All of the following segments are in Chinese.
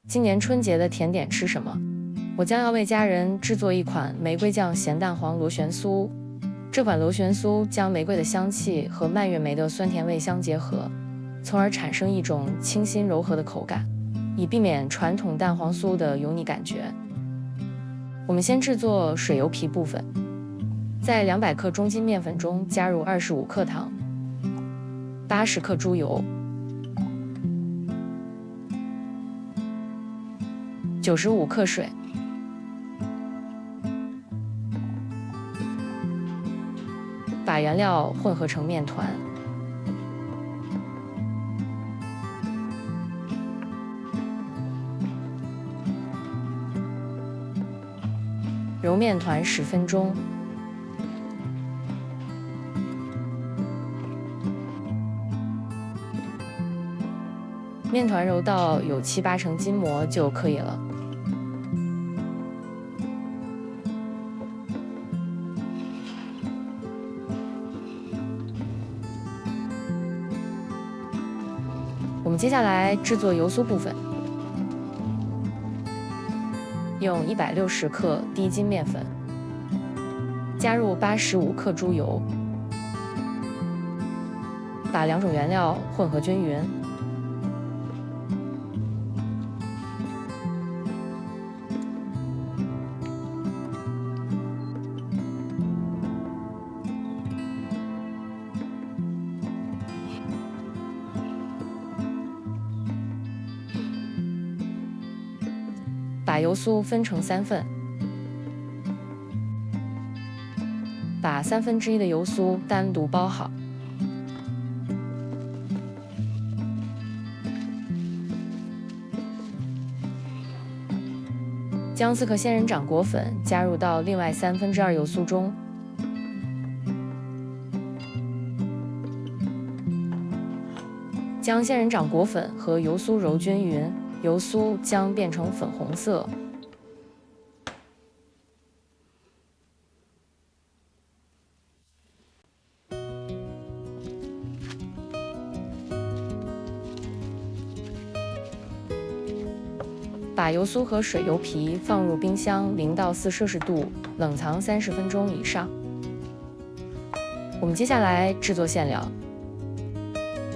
今年春节的甜点吃什么？我将要为家人制作一款玫瑰酱咸蛋黄螺旋酥。这款螺旋酥将玫瑰的香气和蔓越莓的酸甜味相结合，从而产生一种清新柔和的口感，以避免传统蛋黄酥的油腻感觉。我们先制作水油皮部分，在200克中筋面粉中加入25克糖、80克猪油、95克水，把原料混合成面团。揉面团10分钟。面团揉到有7、8成筋膜就可以了。我们接下来制作油酥部分，用160克低筋面粉，加入85克猪油，把2种原料混合均匀。把油酥分成3份，把1/3的油酥单独包好。将4克仙人掌果粉加入到另外2/3油酥中，将仙人掌果粉和油酥揉均匀。油酥将变成粉红色。把油酥和水油皮放入冰箱0到4摄氏度冷藏30分钟以上。我们接下来制作馅料，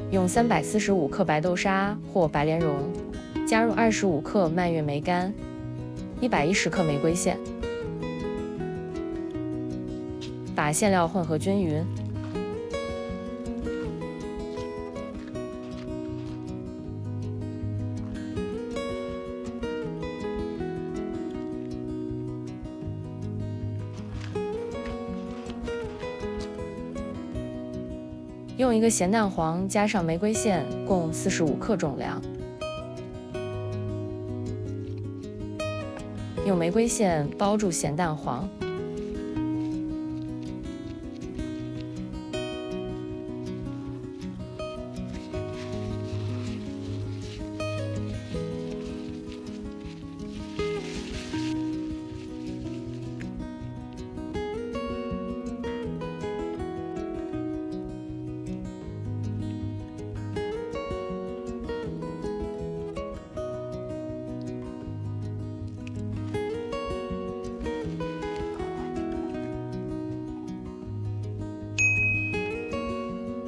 用345克白豆沙或白莲蓉。加入25克蔓越莓干，110克玫瑰馅，把馅料混合均匀。用一个咸蛋黄加上玫瑰馅，共45克重量。用玫瑰馅包住咸蛋黄，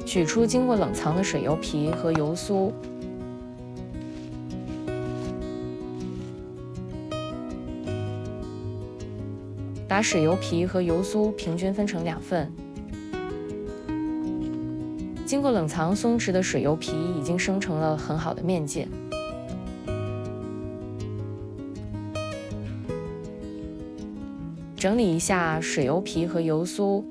取出经过冷藏的水油皮和油酥，把水油皮和油酥平均分成2份。经过冷藏松弛的水油皮已经生成了很好的面界。整理一下水油皮和油酥。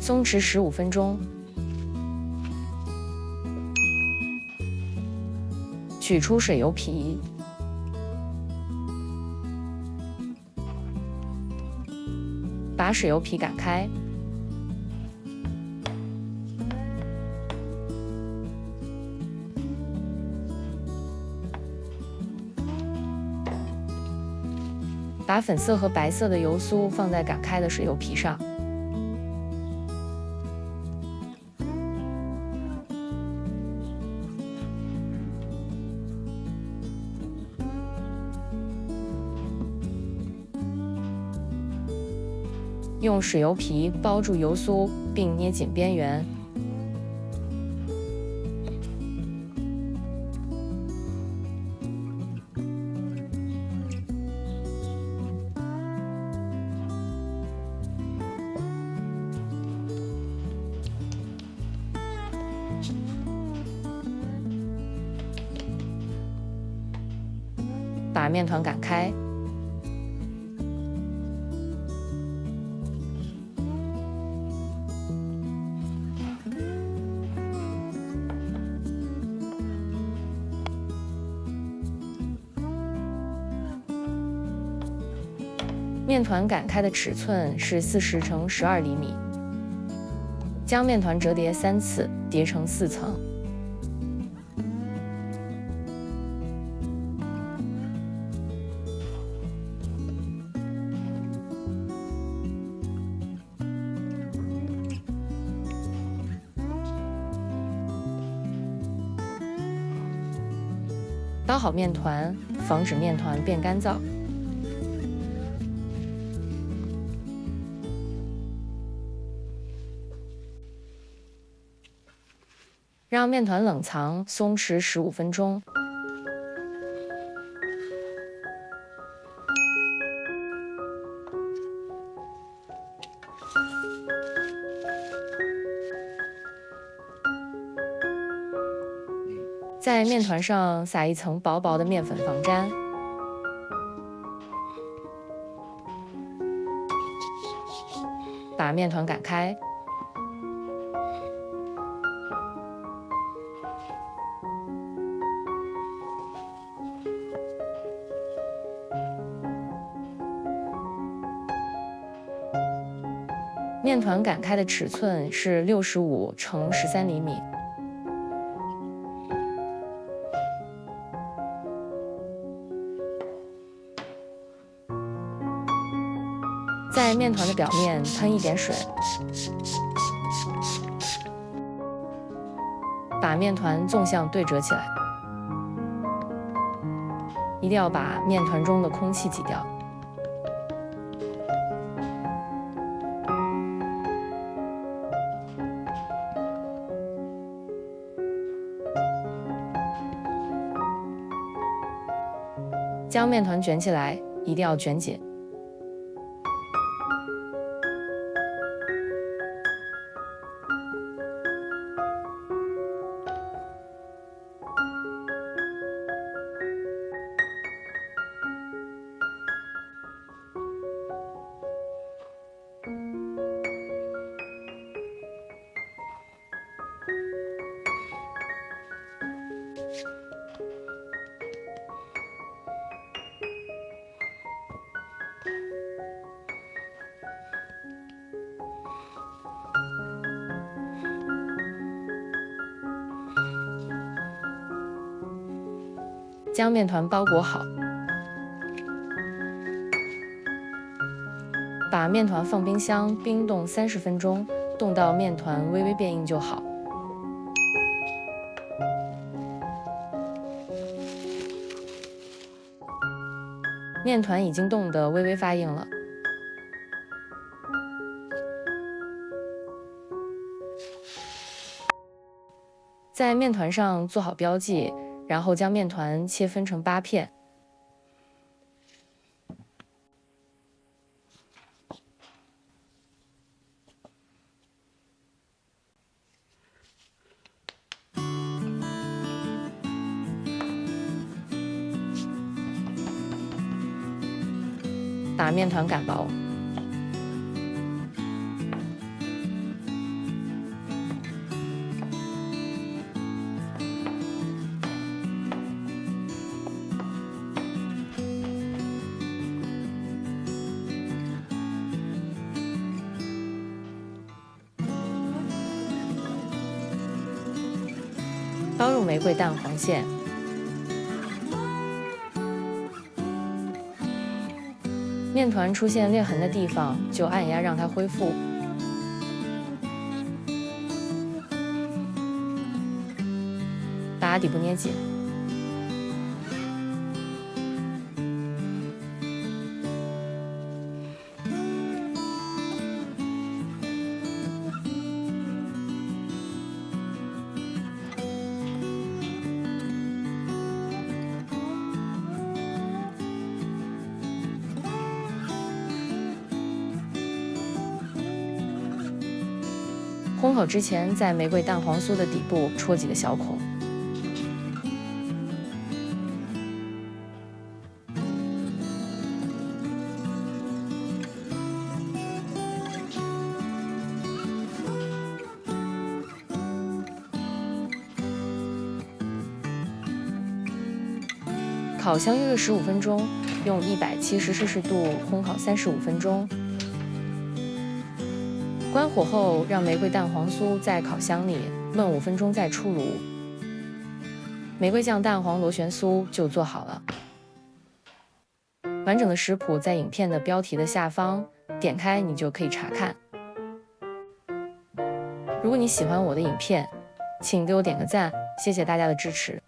松弛15分钟，取出水油皮，把水油皮擀开，把粉色和白色的油酥放在擀开的水油皮上，用水油皮包住油酥，并捏紧边缘。把面团擀开，面团擀开的尺寸是40乘12厘米。将面团折叠3次，叠成4层。包好面团，防止面团变干燥。让面团冷藏松弛15分钟。在面团上撒一层薄薄的面粉防粘。把面团擀开。面团擀开的尺寸是65乘13厘米。在面团的表面喷一点水，把面团纵向对折起来，一定要把面团中的空气挤掉。将面团卷起来，一定要卷紧。将面团包裹好，把面团放冰箱冰冻30分钟，冻到面团微微变硬就好。面团已经冻得微微发硬了，在面团上做好标记。然后将面团切分成8片，把面团擀薄。包入玫瑰蛋黄馅，面团出现裂痕的地方就按压让它恢复。把底部捏紧。烘好之前，在玫瑰蛋黄酥的底部戳几个小孔。烤箱预热15分钟，用170°C度烘烤35分钟。关火后，让玫瑰蛋黄酥在烤箱里焖5分钟再出炉。玫瑰酱蛋黄螺旋酥就做好了。完整的食谱在影片的标题的下方，点开你就可以查看。如果你喜欢我的影片，请给我点个赞，谢谢大家的支持。